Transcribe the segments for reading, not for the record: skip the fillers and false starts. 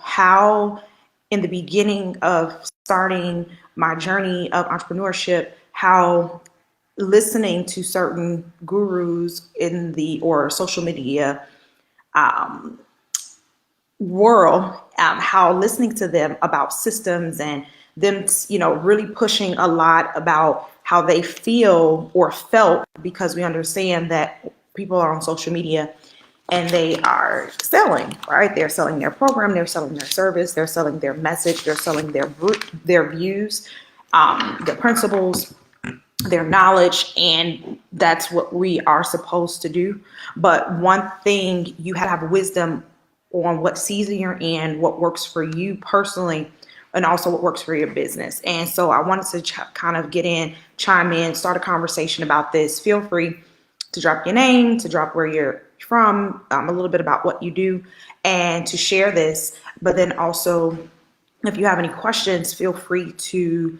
how in the beginning of starting my journey of entrepreneurship, how listening to certain gurus in the or social media um, world, how listening to them about systems and them, really pushing a lot about how they feel or felt, because we understand that people are on social media and they are selling, right? They're selling their program, they're selling their service, they're selling their message, they're selling their views, their principles, their knowledge, and that's what we are supposed to do. But one thing, you have wisdom on what season you're in, what works for you personally, and also what works for your business. And so I wanted to kind of chime in, start a conversation about this. Feel free to drop your name, to drop where you're from, a little bit about what you do, and to share this. But then also, if you have any questions, feel free to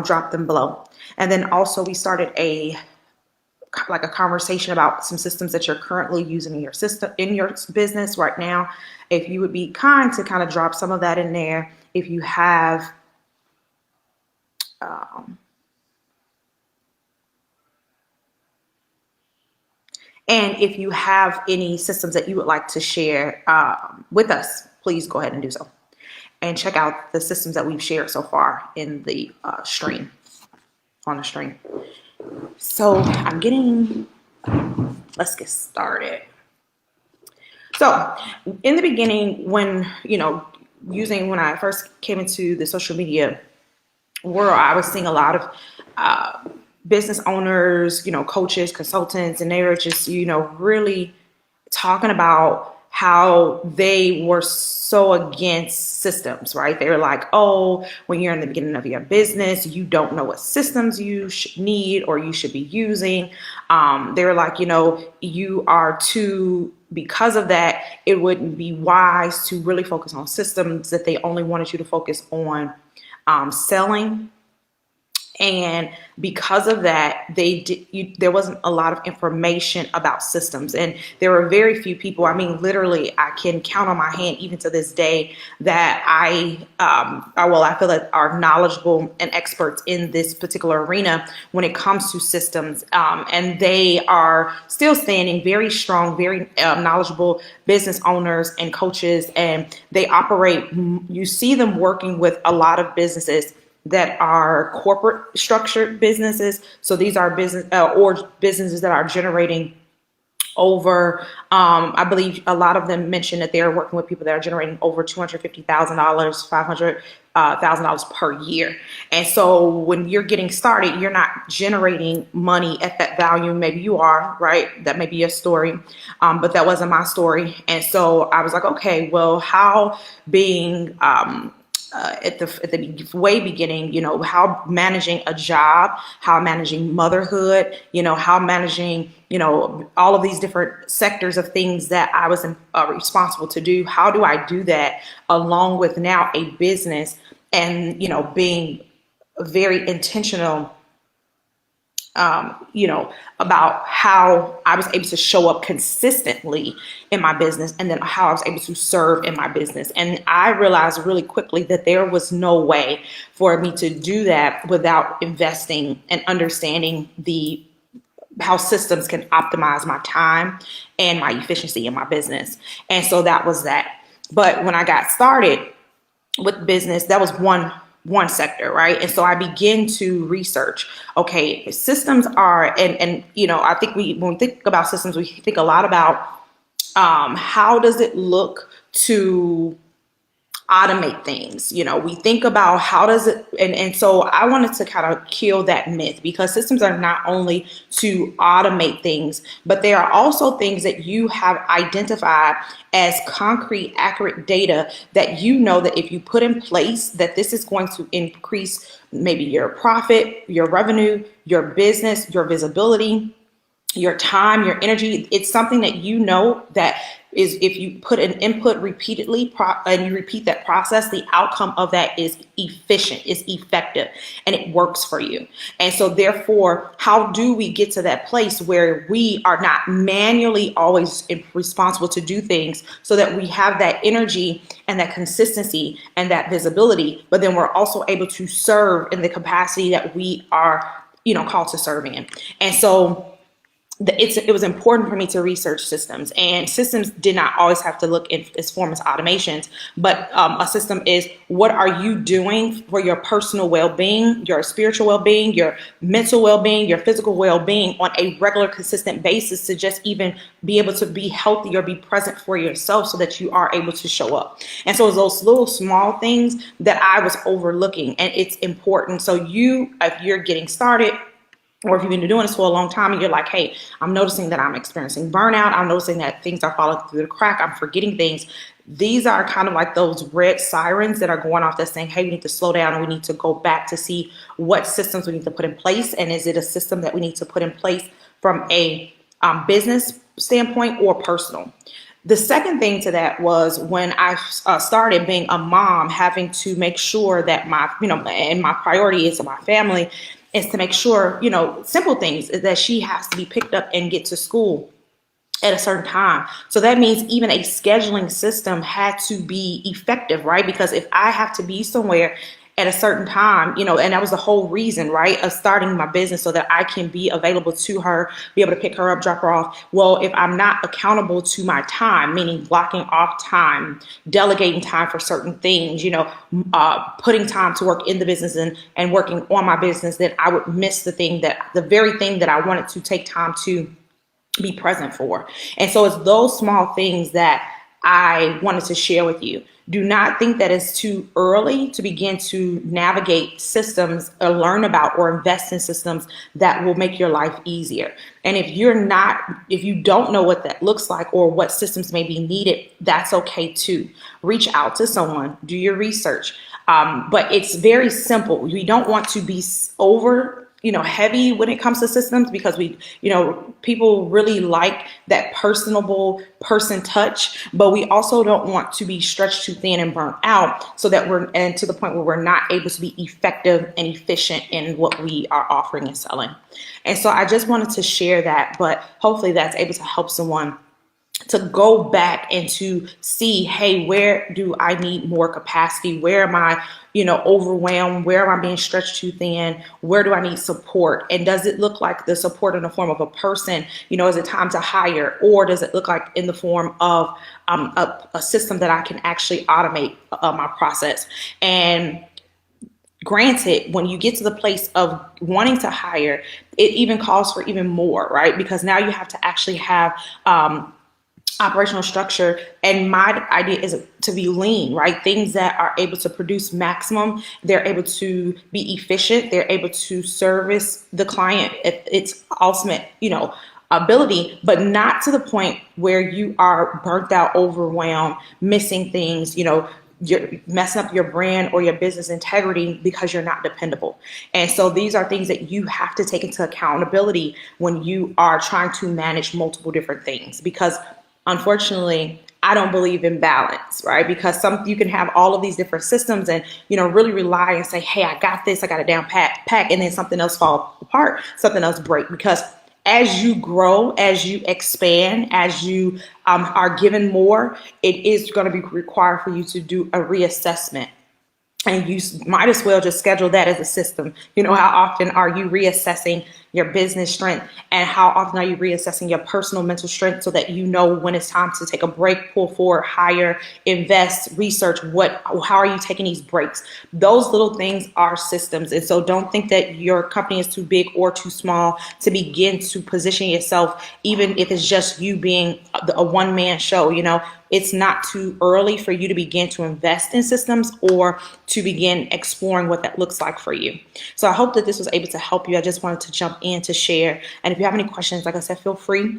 drop them below. And then also, we started a conversation about some systems that you're currently using in your business right now. If you would be kind to kind of drop some of that in there, if you have and if you have any systems that you would like to share with us, please go ahead and do so. And check out the systems that we've shared so far in the stream, on the stream. So let's get started. So in the beginning, when I first came into the social media world, I was seeing a lot of business owners, coaches, consultants, and they were just, really talking about how they were so against systems, right? They were like, oh, when you're in the beginning of your business, you don't know what systems you need or you should be using. They were like, you are too, because of that, it wouldn't be wise to really focus on systems, that they only wanted you to focus on selling. And because of that, there wasn't a lot of information about systems. And there were very few people, literally, I can count on my hand even to this day, that I feel that are knowledgeable and experts in this particular arena when it comes to systems. And they are still standing very strong, very knowledgeable business owners and coaches. And they operate, you see them working with a lot of businesses that are corporate structured businesses. So these are businesses that are generating over, I believe a lot of them mentioned that they're working with people that are generating over $250,000, $500,000 per year. And so when you're getting started, you're not generating money at that value. Maybe you are, right? That may be your story, but that wasn't my story. And so I was like, okay, well, how being at the way beginning, how managing a job, how managing motherhood, how managing, all of these different sectors of things that I was responsible to do. How do I do that along with now a business and, being very intentional about how I was able to show up consistently in my business, and then how I was able to serve in my business. And I realized really quickly that there was no way for me to do that without investing and understanding how systems can optimize my time and my efficiency in my business. And so that was that. But when I got started with business, that was one sector, right? And so I begin to research, okay, systems are, and I think when we think about systems, we think a lot about how does it look to automate things. We think about how does it, and so I wanted to kind of kill that myth, because systems are not only to automate things, but they are also things that you have identified as concrete, accurate data that that if you put in place, that this is going to increase maybe your profit, your revenue, your business, your visibility, your time, your energy. It's something that that is if you put an input repeatedly and you repeat that process, the outcome of that is efficient, is effective, and it works for you. And so therefore, how do we get to that place where we are not manually always responsible to do things, so that we have that energy and that consistency and that visibility, but then we're also able to serve in the capacity that we are, called to serve in. And so it was important for me to research systems, and systems did not always have to look in its form as automations, but a system is, what are you doing for your personal well-being, your spiritual well-being, your mental well-being, your physical well-being on a regular, consistent basis, to just even be able to be healthy or be present for yourself, so that you are able to show up. And so it's those little small things that I was overlooking, and it's important. So if you're getting started, or if you've been doing this for a long time and you're like, hey, I'm noticing that I'm experiencing burnout, I'm noticing that things are falling through the crack, I'm forgetting things. These are kind of like those red sirens that are going off that's saying, hey, we need to slow down and we need to go back to see what systems we need to put in place. And is it a system that we need to put in place from a business standpoint or personal? The second thing to that was when I started being a mom, having to make sure that and my priority is my family, is to make sure, simple things, is that she has to be picked up and get to school at a certain time. So that means even a scheduling system had to be effective, right? Because if I have to be somewhere at a certain time, and that was the whole reason, right, of starting my business, so that I can be available to her, be able to pick her up, drop her off. Well, if I'm not accountable to my time, meaning blocking off time, delegating time for certain things, putting time to work in the business and working on my business, then I would miss the very thing that I wanted to take time to be present for. And so it's those small things that I wanted to share with you. Do not think that it's too early to begin to navigate systems or learn about or invest in systems that will make your life easier. And if you don't know what that looks like or what systems may be needed, that's okay too. Reach out to someone, do your research. But it's very simple. We don't want to be heavy when it comes to systems, because people really like that personable person touch, but we also don't want to be stretched too thin and burnt out, so that and to the point where we're not able to be effective and efficient in what we are offering and selling. And so I just wanted to share that, but hopefully that's able to help someone to go back and to see, hey, where do I need more capacity? Where am I, overwhelmed? Where am I being stretched too thin? Where do I need support? And does it look like the support in the form of a person? Is it time to hire? Or does it look like in the form of a system that I can actually automate my process? And granted, when you get to the place of wanting to hire, it even calls for even more, right? Because now you have to actually have operational structure. And my idea is to be lean, right? Things that are able to produce maximum, they're able to be efficient, they're able to service the client at its ultimate, ability, but not to the point where you are burnt out, overwhelmed, missing things, you're messing up your brand or your business integrity because you're not dependable. And so these are things that you have to take into accountability when you are trying to manage multiple different things, because unfortunately, I don't believe in balance, right? Because you can have all of these different systems and, really rely and say, hey, I got this, I got it down pack, and then something else fall apart, something else break. Because as you grow, as you expand, as you are given more, it is going to be required for you to do a reassessment. And you might as well just schedule that as a system. How often are you reassessing your business strength, and how often are you reassessing your personal mental strength, so that when it's time to take a break, pull forward, hire, invest, research, how are you taking these breaks? Those little things are systems. And so don't think that your company is too big or too small to begin to position yourself, even if it's just you being a one-man show. It's not too early for you to begin to invest in systems or to begin exploring what that looks like for you. So I hope that this was able to help you. I just wanted to jump in to share. And if you have any questions, like I said, feel free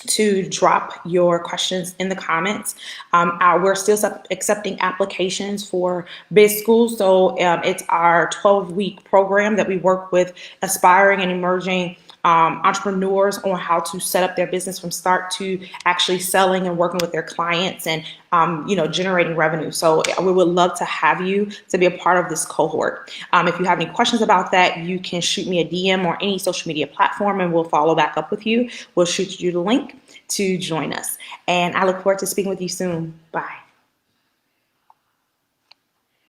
to drop your questions in the comments. We're still accepting applications for Biz School. So it's our 12-week program that we work with aspiring and emerging entrepreneurs on how to set up their business from start to actually selling and working with their clients and, generating revenue. So we would love to have you to be a part of this cohort. If you have any questions about that, you can shoot me a DM or any social media platform and we'll follow back up with you. We'll shoot you the link to join us. And I look forward to speaking with you soon. Bye.